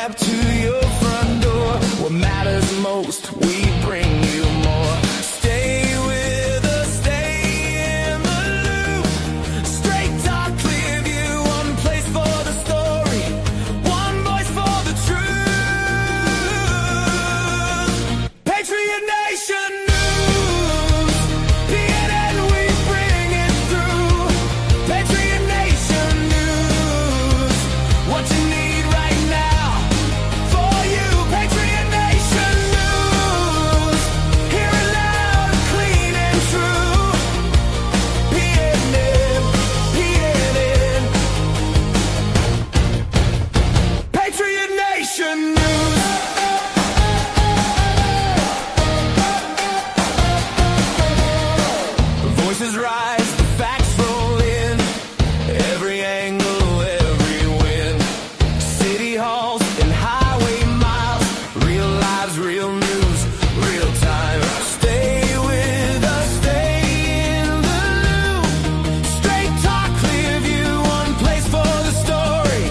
step to your front door. What matters most, we bring you more. Stay with us, stay in the loop. Straight talk, clear view, one place for the story, one voice for the truth. Patriot Nation News, PNN, we bring it through. Patriot Nation News, what you need right now for you. Patriot Nation News, hear it loud, clean and true. PNN, PNN, Patriot Nation News. Voices rise, the facts roll in. Every angle, every win. City halls and highway miles. Real lives, real news, real time. Stay with us, stay in the loop. Straight talk, clear view, one place for the story,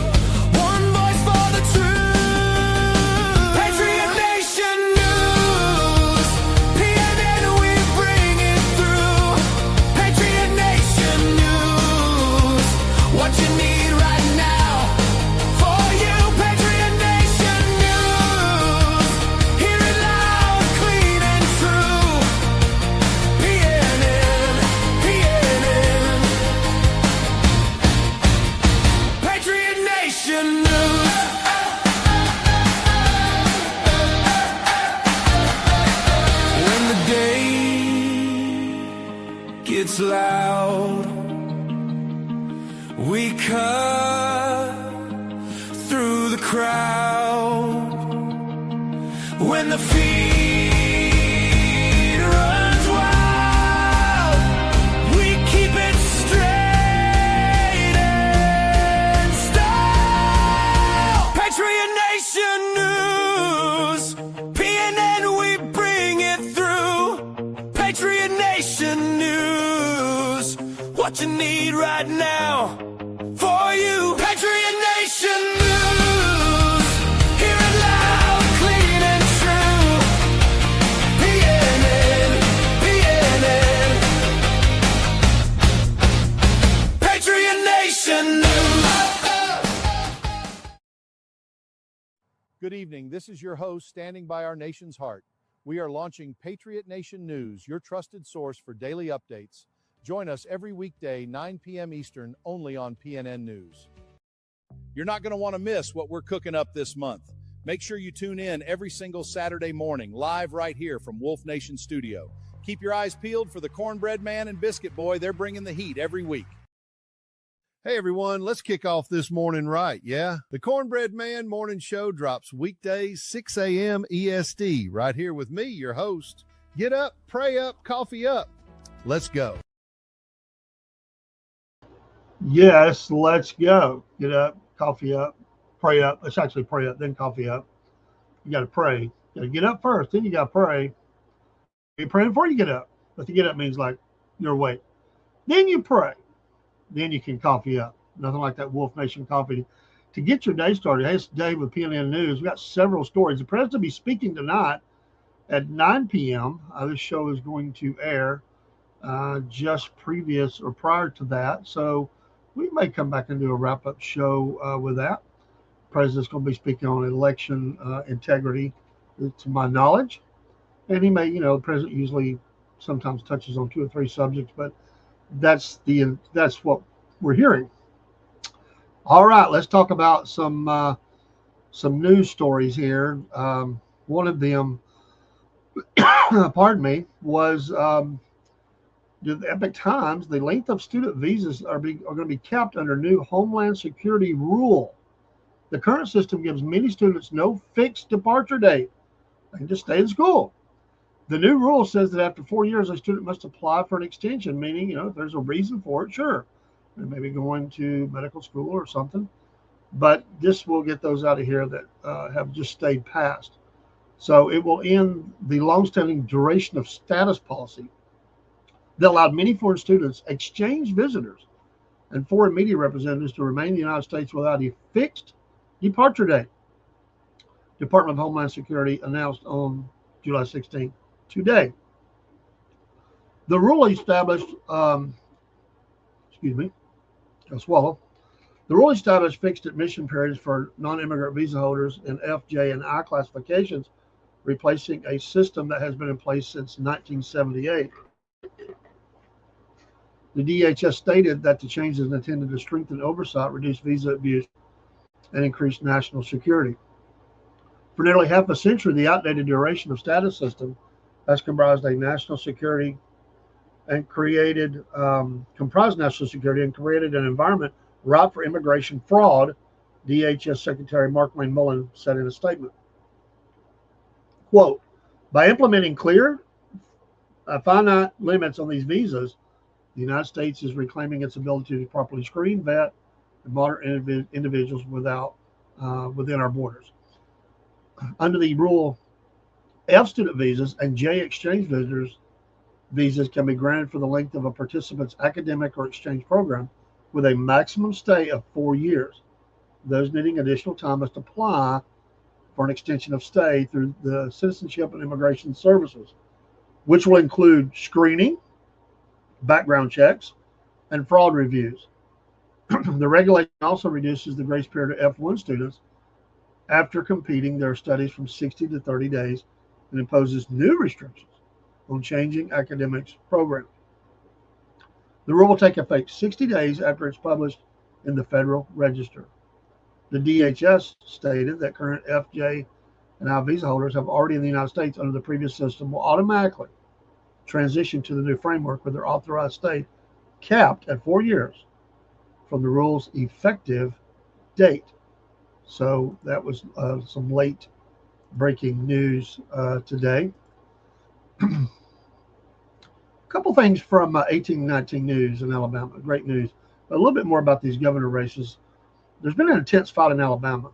one voice for the truth. Patriot Nation News, PNN, we bring it through. Patriot Nation News, what you need right now for you. Patriot Nation News, hear it loud, clean and true. PNN, PNN, Patriot Nation News. When the day gets loud, we cut through the crowd. When the feed runs wild, we keep it straight and style. Patriot Nation News, PNN, we bring it through. Patriot Nation News, what you need right now for you. Patriot Nation News, hear it loud, clean and true. PNN, PNN, Patriot Nation News. Good evening. This is your host standing by our nation's heart. We are launching Patriot Nation News, your trusted source for daily updates. Join us every weekday, 9 p.m. Eastern, only on PNN News. You're not going to want to miss what we're cooking up this month. Make sure you tune in every single Saturday morning, live right here from Wolf Nation Studio. Keep your eyes peeled for the Cornbread Man and Biscuit Boy. They're bringing the heat every week. Hey everyone, let's kick off this morning right, yeah? The Cornbread Man Morning Show drops weekdays, 6 a.m. EST, right here with me, your host. Get up, pray up, coffee up. Let's go. Yes, let's go. Get up, coffee up, pray up. Let's actually pray up, then coffee up. You got to pray. You got to get up first, then you got to pray. You're praying before you get up. But the get up means like you're awake. Then you pray. Then you can coffee up. Nothing like that Wolf Nation coffee. To get your day started, hey, it's Dave with PNN News. We've got several stories. The president will be speaking tonight at 9 p.m. This show is going to air just previous or prior to that. So we may come back and do a wrap-up show with that. The president's going to be speaking on election integrity, to my knowledge. And he may, the president usually sometimes touches on 2 or 3 subjects, but that's what we're hearing. All right, let's talk about some news stories here. One of them, pardon me, was the Epic Times. The length of student visas are going to be capped under new Homeland Security rule. The current system gives many students no fixed departure date. They can just stay in school. The new rule says that after 4 years, a student must apply for an extension, meaning, if there's a reason for it, sure. They may be going to medical school or something. But this will get those out of here that have just stayed past. So it will end the longstanding duration of status policy that allowed many foreign students, exchange visitors, and foreign media representatives to remain in the United States without a fixed departure date. Department of Homeland Security announced on July 16th today. The rule established, excuse me, I'll swallow. The rule established fixed admission periods for non-immigrant visa holders in F, J, and I classifications, replacing a system that has been in place since 1978. The DHS stated that the change is intended to strengthen oversight, reduce visa abuse, and increase national security. For nearly half a century, the outdated duration of status system has comprised national security and created an environment ripe for immigration fraud, DHS Secretary Mark Wayne Mullen said in a statement. Quote, by implementing clear, finite limits on these visas, the United States is reclaiming its ability to properly screen, vet, and monitor individuals within our borders. Under the rule, F student visas and J exchange visas can be granted for the length of a participant's academic or exchange program with a maximum stay of 4 years. Those needing additional time must apply for an extension of stay through the Citizenship and Immigration Services, which will include screening, background checks, and fraud reviews. The regulation also reduces the grace period of F1 students after completing their studies from 60 to 30 days and imposes new restrictions on changing academics programs. The rule will take effect 60 days after it's published in the Federal Register. The DHS stated that current FJ and I visa holders have already in the United States under the previous system will automatically transition to the new framework with their authorized stay capped at 4 years from the rule's effective date. So that was some late breaking news today. A couple things from 1819 News in Alabama. Great news. A little bit more about these governor races. There's been an intense fight in Alabama.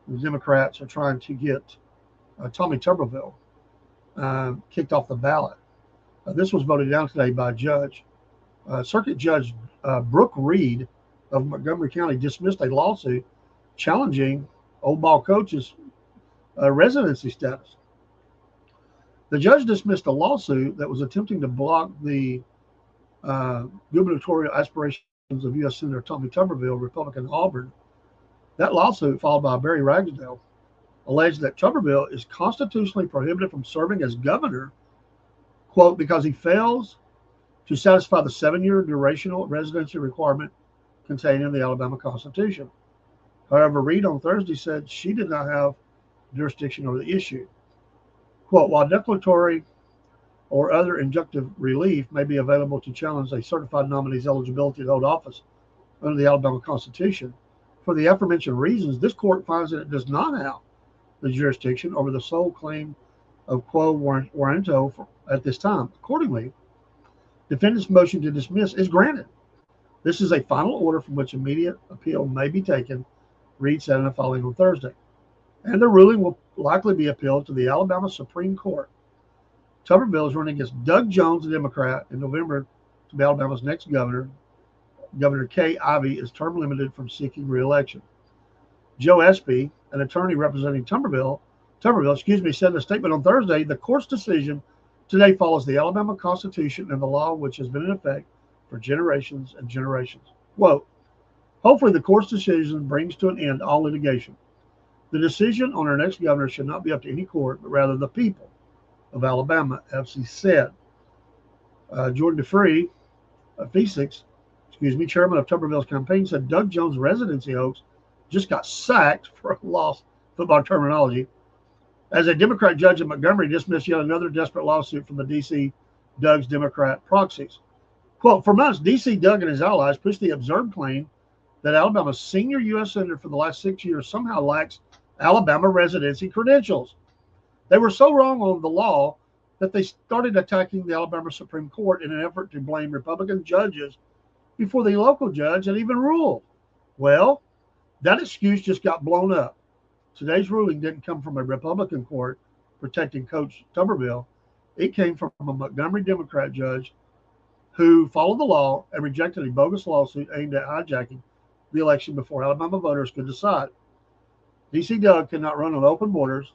The Democrats are trying to get Tommy Tuberville kicked off the ballot. This was voted down today by a judge. Circuit Judge Brooke Reed of Montgomery County dismissed a lawsuit challenging Old Ball Coach's residency status. The judge dismissed a lawsuit that was attempting to block the gubernatorial aspirations of U.S. Senator Tommy Tuberville, Republican Auburn. That lawsuit, filed by Barry Ragsdale, alleged that Tuberville is constitutionally prohibited from serving as governor, quote, because he fails to satisfy the 7-year durational residency requirement contained in the Alabama Constitution. However, Reed on Thursday said she did not have jurisdiction over the issue. Quote, while declaratory or other injunctive relief may be available to challenge a certified nominee's eligibility to hold office under the Alabama Constitution, for the aforementioned reasons, this court finds that it does not have the jurisdiction over the sole claim of quo warranto at this time. Accordingly, defendant's motion to dismiss is granted. This is a final order from which immediate appeal may be taken, Reed said in a filing on Thursday. And the ruling will likely be appealed to the Alabama Supreme Court. Tuberville is running against Doug Jones, a Democrat, in November to be Alabama's next governor. Governor Kay Ivey is term limited from seeking re-election. Joe Espy, an attorney representing Tuberville, said in a statement on Thursday, the court's decision today follows the Alabama Constitution and the law which has been in effect for generations and generations. Quote, hopefully the court's decision brings to an end all litigation. The decision on our next governor should not be up to any court, but rather the people of Alabama, FC said. Jordan DeFree, chairman of Tuberville's campaign, said Doug Jones' residency hoax just got sacked for a lost football terminology as a Democrat judge in Montgomery dismissed yet another desperate lawsuit from the D.C. Doug's Democrat proxies. Quote, for months, D.C. Doug and his allies pushed the absurd claim that Alabama's senior U.S. senator for the last 6 years somehow lacks Alabama residency credentials. They were so wrong on the law that they started attacking the Alabama Supreme Court in an effort to blame Republican judges before the local judge had even ruled. Well, that excuse just got blown up. Today's ruling didn't come from a Republican court protecting Coach Tuberville. It came from a Montgomery Democrat judge who followed the law and rejected a bogus lawsuit aimed at hijacking the election before Alabama voters could decide. DC Doug cannot run on open borders,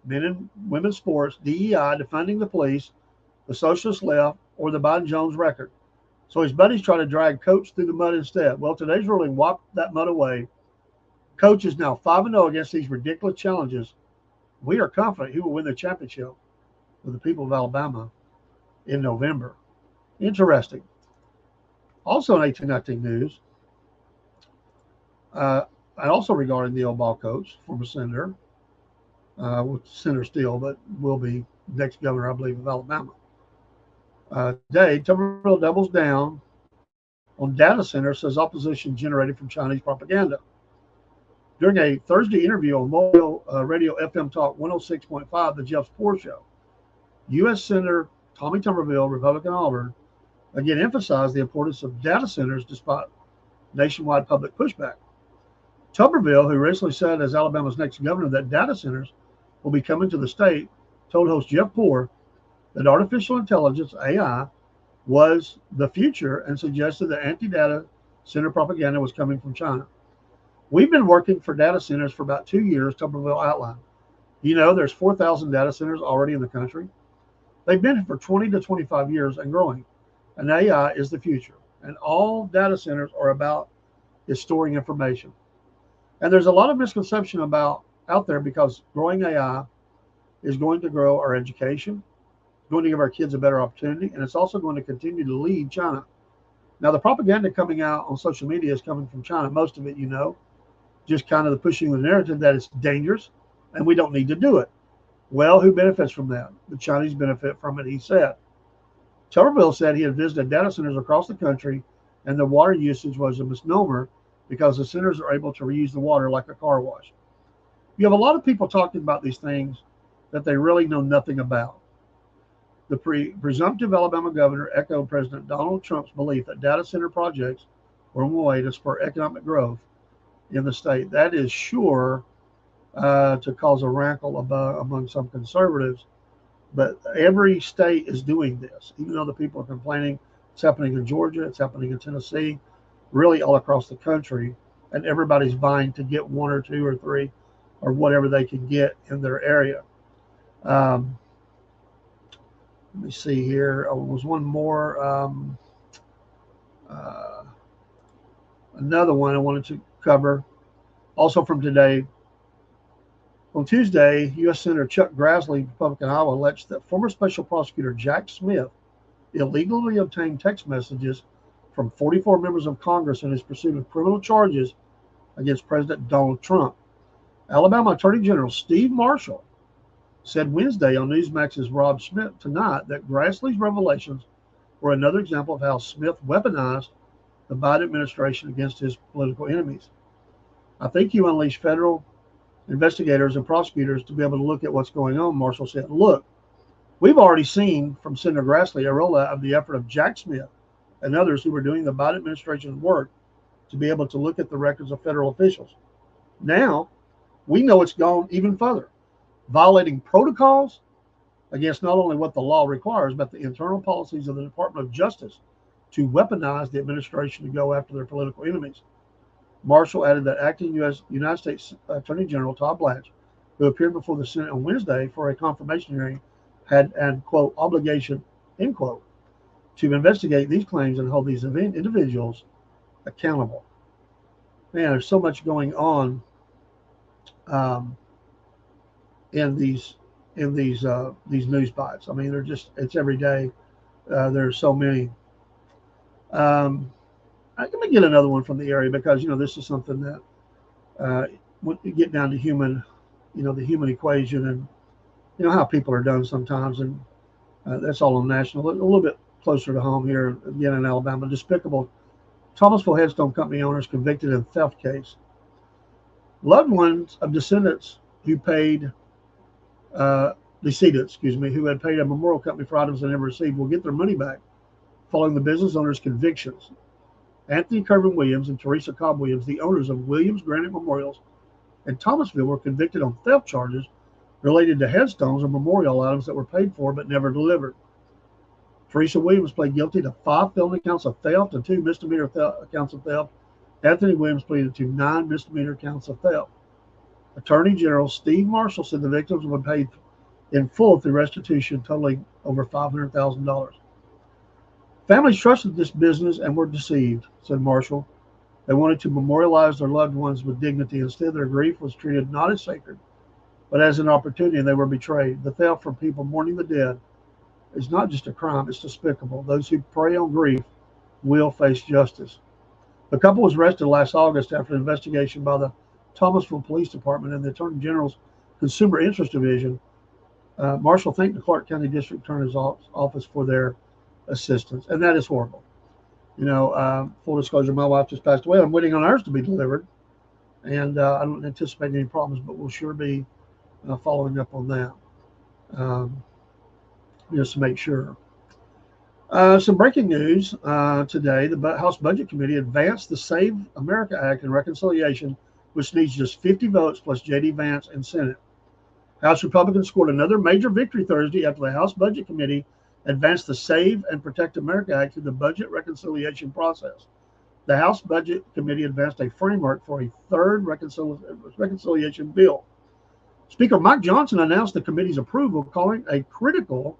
men and women's sports, DEI, defunding the police, the socialist left, or the Biden-Jones record. So his buddies try to drag Coach through the mud instead. Well, today's ruling wiped that mud away. Coach is now 5-0 against these ridiculous challenges. We are confident he will win the championship with the people of Alabama in November. Interesting. Also in 1819 news, and also regarding the old ball coach, former senator, with Senator Steele, but will be next governor, I believe, of Alabama. Today, Tuberville doubles down on data centers, says opposition generated from Chinese propaganda. During a Thursday interview on Mobile Radio FM Talk 106.5, the Jeff Poor Show, U.S. Senator Tommy Tuberville, Republican Auburn, again emphasized the importance of data centers despite nationwide public pushback. Tuberville, who recently said as Alabama's next governor that data centers will be coming to the state, told host Jeff Poor that artificial intelligence, AI, was the future and suggested that anti-data center propaganda was coming from China. We've been working for data centers for about 2 years, Tuberville outlined. You know, there's 4,000 data centers already in the country. They've been for 20 to 25 years and growing. And AI is the future. And all data centers are about is storing information. And there's a lot of misconception about out there because growing AI is going to grow our education, going to give our kids a better opportunity, and it's also going to continue to lead China. Now, the propaganda coming out on social media is coming from China. Most of it, you know, just kind of the pushing the narrative that it's dangerous and we don't need to do it. Well, who benefits from that? The Chinese benefit from it, he said. Tuberville said he had visited data centers across the country and the water usage was a misnomer because the centers are able to reuse the water like a car wash. You have a lot of people talking about these things that they really know nothing about. The presumptive Alabama governor echoed President Donald Trump's belief that data center projects were one way to spur economic growth in the state. That is sure to cause a rankle among some conservatives. But every state is doing this, even though the people are complaining. It's happening in Georgia, it's happening in Tennessee, really all across the country. And everybody's vying to get 1 or 2 or 3 or whatever they can get in their area. Let me see here. Oh, there was one more. Another one I wanted to cover, also from today. On Tuesday, U.S. Senator Chuck Grassley, Republican Iowa, alleged that former Special Prosecutor Jack Smith illegally obtained text messages from 44 members of Congress in his pursuit of criminal charges against President Donald Trump. Alabama Attorney General Steve Marshall said Wednesday on Newsmax's Rob Schmidt Tonight that Grassley's revelations were another example of how Smith weaponized the Biden administration against his political enemies. I think you unleash federal investigators and prosecutors to be able to look at what's going on, Marshall said. Look, we've already seen from Senator Grassley a rollout of the effort of Jack Smith and others who were doing the Biden administration's work to be able to look at the records of federal officials. Now, we know it's gone even further, violating protocols against not only what the law requires, but the internal policies of the Department of Justice to weaponize the administration to go after their political enemies. Marshall added that acting United States Attorney General Todd Blanche, who appeared before the Senate on Wednesday for a confirmation hearing, had an, quote, obligation, end quote, to investigate these claims and hold these individuals accountable. Man, there's so much going on in these news bites. I mean, they're just, it's every day. There's so many. Let me get another one from the area because, you know, this is something that when you get down to human, you know, the human equation and, you know, how people are done sometimes. And that's all on national, a little bit closer to home here, again, in Alabama. Despicable Thomasville Headstone Company owners convicted in theft case. Loved ones of descendants who paid, decedents, who had paid a memorial company for items they never received will get their money back following the business owner's convictions. Anthony Kervin Williams and Teresa Cobb Williams, the owners of Williams Granite Memorials in Thomasville, were convicted on theft charges related to headstones or memorial items that were paid for but never delivered. Teresa Williams pled guilty to 5 felony counts of theft and 2 misdemeanor counts of theft. Anthony Williams pleaded to 9 misdemeanor counts of theft. Attorney General Steve Marshall said the victims would pay in full through restitution totaling over $500,000. Families trusted this business and were deceived, said Marshall. They wanted to memorialize their loved ones with dignity. Instead, their grief was treated not as sacred, but as an opportunity, and they were betrayed. The theft from people mourning the dead is not just a crime, it's despicable. Those who prey on grief will face justice. The couple was arrested last August after an investigation by the Thomasville Police Department and the Attorney General's Consumer Interest Division. Marshall thanked the Clark County District Attorney's Office for their assistance, and that is horrible. Full disclosure, my wife just passed away. I'm waiting on ours to be delivered, and I don't anticipate any problems, but we'll sure be following up on that, just to make sure. Some breaking news today. The House Budget Committee advanced the Save America Act and Reconciliation, which needs just 50 votes plus J.D. Vance in Senate. House Republicans scored another major victory Thursday after the House Budget Committee advanced the Save and Protect America Act through the budget reconciliation process. The House Budget Committee advanced a framework for a third reconciliation bill. Speaker Mike Johnson announced the committee's approval, calling a critical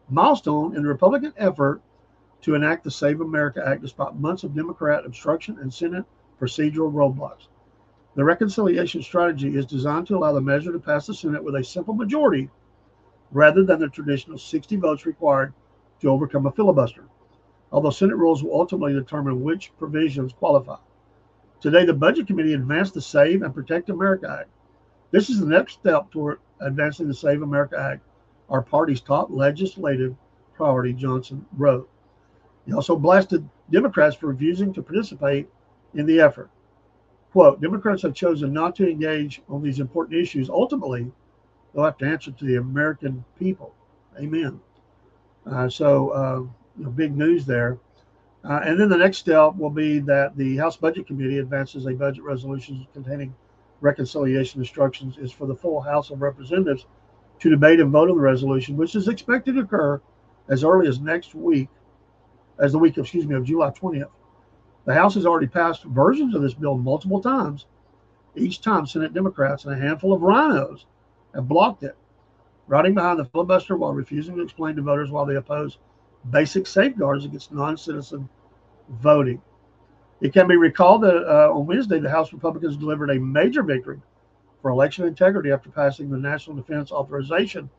milestone in the Republican effort to enact the Save America Act despite months of Democrat obstruction and Senate procedural roadblocks. The reconciliation strategy is designed to allow the measure to pass the Senate with a simple majority rather than the traditional 60 votes required to overcome a filibuster, although Senate rules will ultimately determine which provisions qualify. Today, the Budget Committee advanced the Save and Protect America Act. This is the next step toward advancing the Save America Act, our party's top legislative priority, Johnson wrote. He also blasted Democrats for refusing to participate in the effort. Quote, Democrats have chosen not to engage on these important issues. Ultimately, they'll have to answer to the American people. Amen. Big news there. And then the next step will be that the House Budget Committee advances a budget resolution containing reconciliation instructions is for the full House of Representatives to debate and vote on the resolution, which is expected to occur as early as the week of July 20th. The House has already passed versions of this bill multiple times. Each time, Senate Democrats and a handful of rhinos have blocked it, riding behind the filibuster while refusing to explain to voters why they oppose basic safeguards against non-citizen voting. It can be recalled that on Wednesday, the House Republicans delivered a major victory for election integrity after passing the National Defense Authorization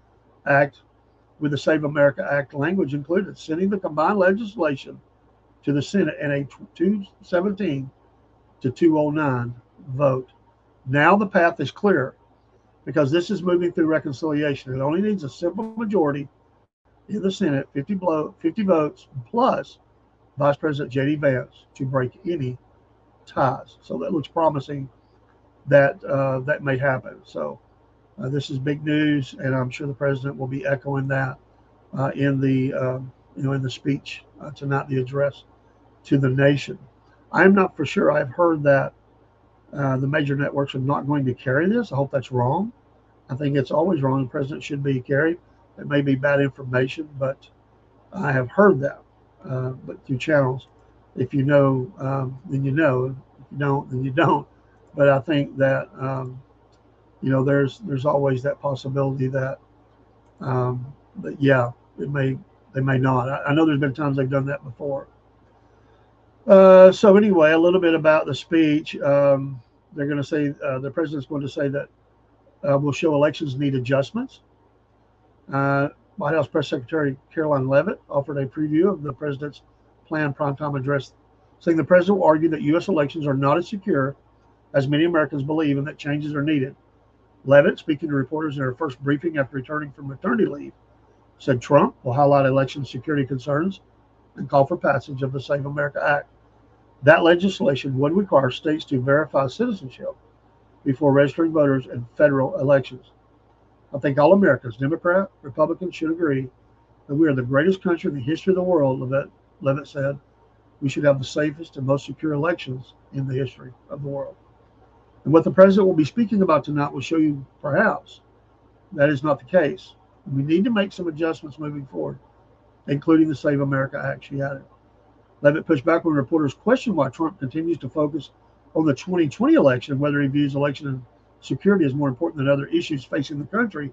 Act with the Save America Act language included, sending the combined legislation to the Senate in a 217 to 209 vote. Now the path is clear because this is moving through reconciliation. It only needs a simple majority in the Senate, 50 votes plus Vice President J.D. Vance to break any ties. So that looks promising that that may happen. So this is big news, and I'm sure the president will be echoing that in the speech tonight, the address to the nation. I am not for sure. I've heard that the major networks are not going to carry this. I hope that's wrong. I think it's always wrong. The president should be carried. It may be bad information, but I have heard that. But through channels, if you know, then you know. If you don't, then you don't. But I think that there's always that possibility that they may not. I know there's been times they've done that before. So anyway, a little bit about the speech. They're going to say the president's going to say that we'll show elections need adjustments. White House Press Secretary Caroline Leavitt offered a preview of the president's planned primetime address, saying the president will argue that U.S. elections are not as secure as many Americans believe and that changes are needed. Leavitt, speaking to reporters in her first briefing after returning from maternity leave, said Trump will highlight election security concerns and call for passage of the Save America Act. That legislation would require states to verify citizenship before registering voters in federal elections. I think all Americans, Democrat, Republicans, should agree that we are the greatest country in the history of the world, Leavitt said. We should have the safest and most secure elections in the history of the world. And what the president will be speaking about tonight will show you, perhaps, that is not the case. We need to make some adjustments moving forward, including the Save America Act, she added. Leavitt pushed back when reporters questioned why Trump continues to focus on the 2020 election, whether he views election security is more important than other issues facing the country,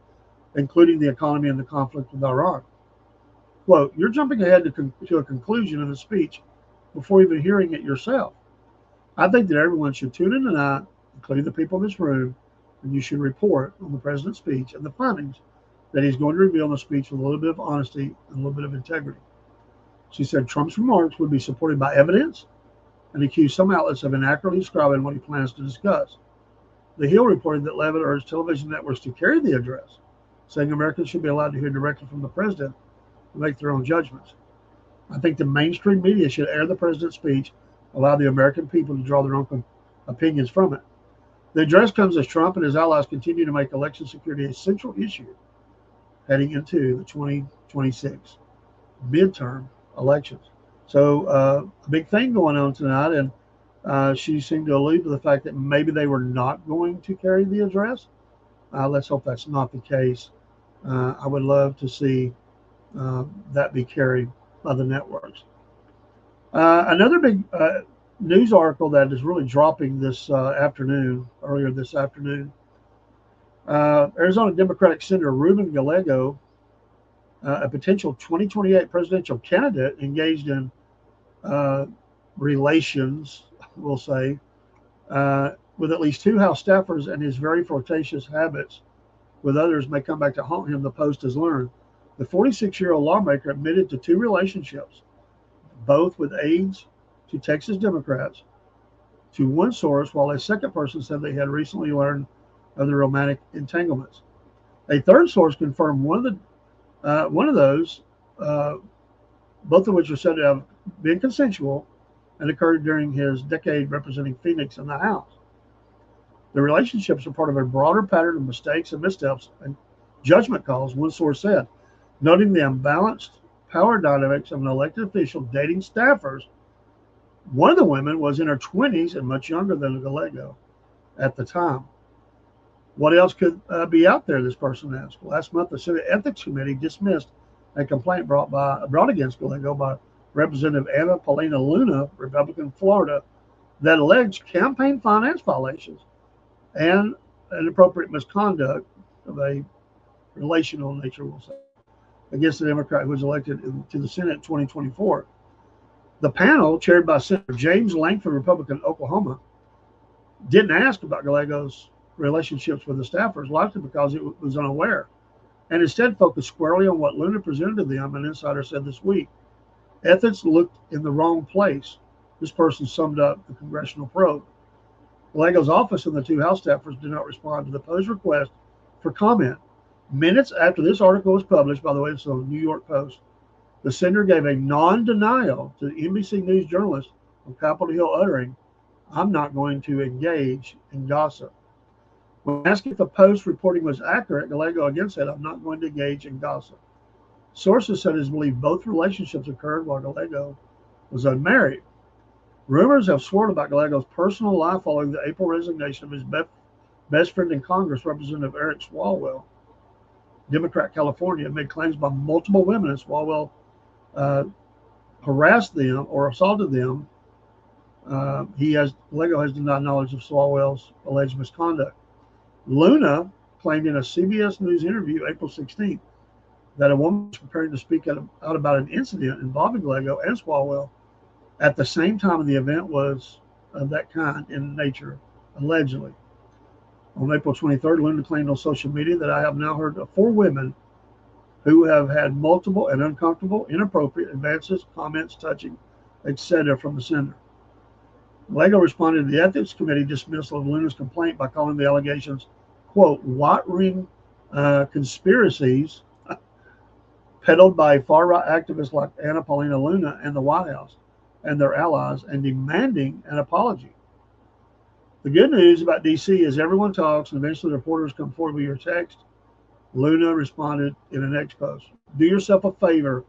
including the economy and the conflict with Iran. Quote, you're jumping ahead to a conclusion in the speech before even hearing it yourself. I think that everyone should tune in tonight, including the people in this room, and you should report on the president's speech and the findings that he's going to reveal in the speech with a little bit of honesty and a little bit of integrity. She said Trump's remarks would be supported by evidence and accused some outlets of inaccurately describing what he plans to discuss. The Hill reported that Leavitt urged television networks to carry the address, saying Americans should be allowed to hear directly from the president and make their own judgments. I think the mainstream media should air the president's speech, allow the American people to draw their own opinions from it. The address comes as Trump and his allies continue to make election security a central issue heading into the 2026 midterm elections. So a big thing going on tonight, and she seemed to allude to the fact that maybe they were not going to carry the address. Let's hope that's not the case. I would love to see that be carried by the networks. Another big news article that is really dropping this earlier this afternoon. Arizona Democratic Senator Ruben Gallego, a potential 2028 presidential candidate, engaged in relations, we'll say, with at least 2 House staffers, and his very flirtatious habits with others may come back to haunt him, the Post has learned. The 46-year-old lawmaker admitted to 2 relationships, both with aides to Texas Democrats, to one source, while a second person said they had recently learned of the romantic entanglements. A third source confirmed one of those, both of which are said to have been consensual and occurred during his decade representing Phoenix in the House. The relationships are part of a broader pattern of mistakes and missteps and judgment calls, one source said, noting the unbalanced power dynamics of an elected official dating staffers. One of the women was in her 20s and much younger than Gallego at the time. What else could be out there, this person asked. Last month, the Senate Ethics Committee dismissed a complaint brought against Gallego by Representative Anna Paulina Luna, Republican Florida, that alleged campaign finance violations and inappropriate misconduct of a relational nature, we'll say, against the Democrat who was elected to the Senate in 2024. The panel, chaired by Senator James Langford, Republican, Oklahoma, didn't ask about Gallego's relationships with the staffers, likely because it was unaware, and instead focused squarely on what Luna presented to them, an insider said this week. Ethics looked in the wrong place, this person summed up the congressional probe. Gallego's office and the 2 House staffers did not respond to the Post's request for comment. Minutes after this article was published, by the way, it's on the New York Post, the senator gave a non-denial to the NBC News journalist on Capitol Hill, uttering, "I'm not going to engage in gossip." When asked if the Post reporting was accurate, Gallego again said, "I'm not going to engage in gossip." Sources said it is believed both relationships occurred while Gallego was unmarried. Rumors have swirled about Gallego's personal life following the April resignation of his best friend in Congress, Representative Eric Swalwell, Democrat, California, made claims by multiple women as Swalwell harassed them or assaulted them. Gallego has denied knowledge of Swalwell's alleged misconduct. Luna claimed in a CBS News interview April 16th that a woman was preparing to speak out about an incident involving Gallego and Swalwell at the same time the event was of that kind in nature, allegedly. On April 23rd, Luna claimed on social media that I have now heard of 4 women who have had multiple and uncomfortable, inappropriate advances, comments, touching, etc. from the senator. Gallego responded to the Ethics Committee dismissal of Luna's complaint by calling the allegations, quote, white ring conspiracies peddled by far-right activists like Anna Paulina Luna and the White House and their allies, and demanding an apology. The good news about D.C. is everyone talks, and eventually reporters come forward with your text. Luna responded in an X post. Do yourself a favor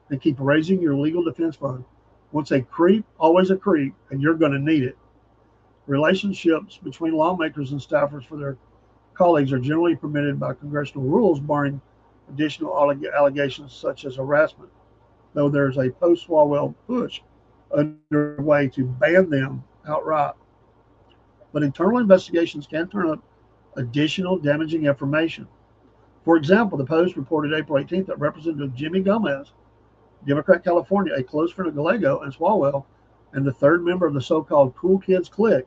and keep raising your legal defense fund. Once a creep, always a creep, and you're going to need it. Relationships between lawmakers and staffers for their colleagues are generally permitted by congressional rules, barring additional allegations such as harassment, though there's a post-Swalwell push underway to ban them outright. But internal investigations can turn up additional damaging information. For example, the Post reported April 18th that Representative Jimmy Gomez, Democrat California, a close friend of Gallego and Swalwell, and the third member of the so-called Cool Kids clique,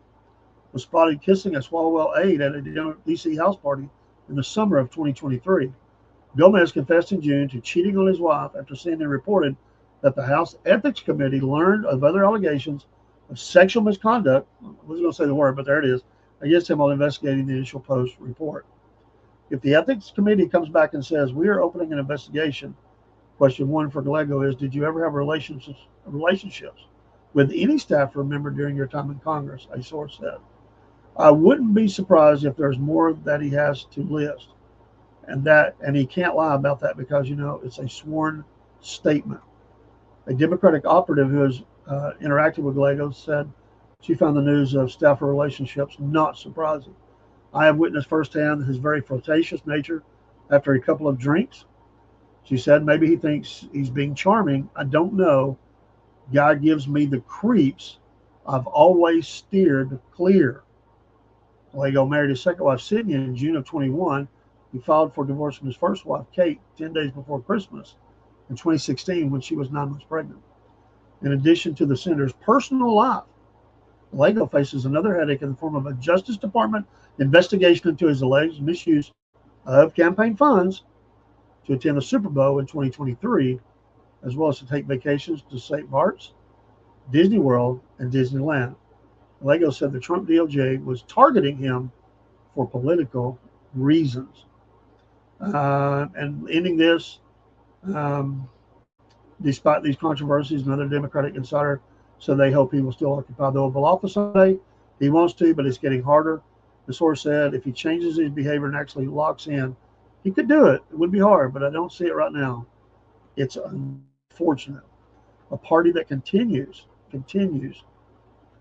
was spotted kissing a Swalwell aide at a D.C. house party in the summer of 2023. Gomez confessed in June to cheating on his wife after CNN reported that the House Ethics Committee learned of other allegations of sexual misconduct, I wasn't going to say the word, but there it is, against him while investigating the initial Post report. If the Ethics Committee comes back and says, we are opening an investigation, question one for Gallego is, did you ever have relationships with any staffer member during your time in Congress? A source said. I wouldn't be surprised if there's more that he has to list. And he can't lie about that because, it's a sworn statement. A Democratic operative who has interacted with Gallego said she found the news of staffer relationships not surprising. I have witnessed firsthand his very flirtatious nature after a couple of drinks. She said maybe he thinks he's being charming. I don't know. Guy gives me the creeps. I've always steered clear. Gallego married his second wife, Sydney, in June of 21. He filed for divorce from his first wife, Kate, 10 days before Christmas in 2016 when she was 9 months pregnant. In addition to the senator's personal life, Gallego faces another headache in the form of a Justice Department investigation into his alleged misuse of campaign funds to attend the Super Bowl in 2023, as well as to take vacations to St. Bart's, Disney World, and Disneyland. Gallego said the Trump DOJ was targeting him for political reasons. And ending this, despite these controversies, another Democratic insider said they hope he will still occupy the Oval Office someday. He wants to, but it's getting harder. The source said if he changes his behavior and actually locks in, he could do it. It would be hard, but I don't see it right now. It's unfortunate. A party that continues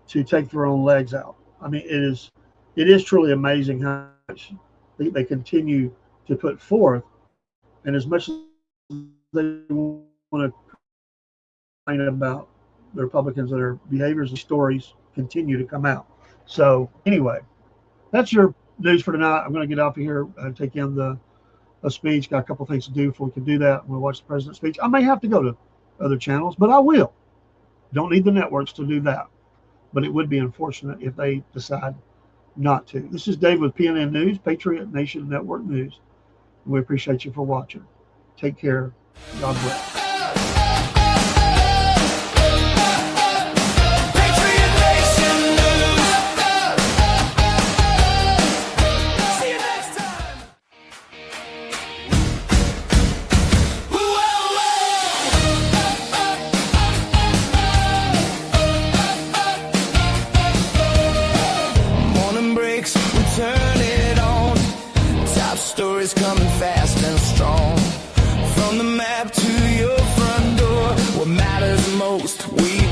to take their own legs out. I mean, it is truly amazing how much they continue to put forth. And as much as they want to complain about the Republicans and their behaviors and stories continue to come out. So anyway, that's your news for tonight. I'm going to get off of here and take in the speech. Got a couple things to do before we can do that. I'm going to watch the president's speech. I may have to go to other channels, but I will. Don't need the networks to do that. But it would be unfortunate if they decide not to. This is Dave with PNN News, Patriot Nation Network News. We appreciate you for watching. Take care. God bless. Turn it on. Top stories coming fast and strong. From the map to your front door, what matters most, we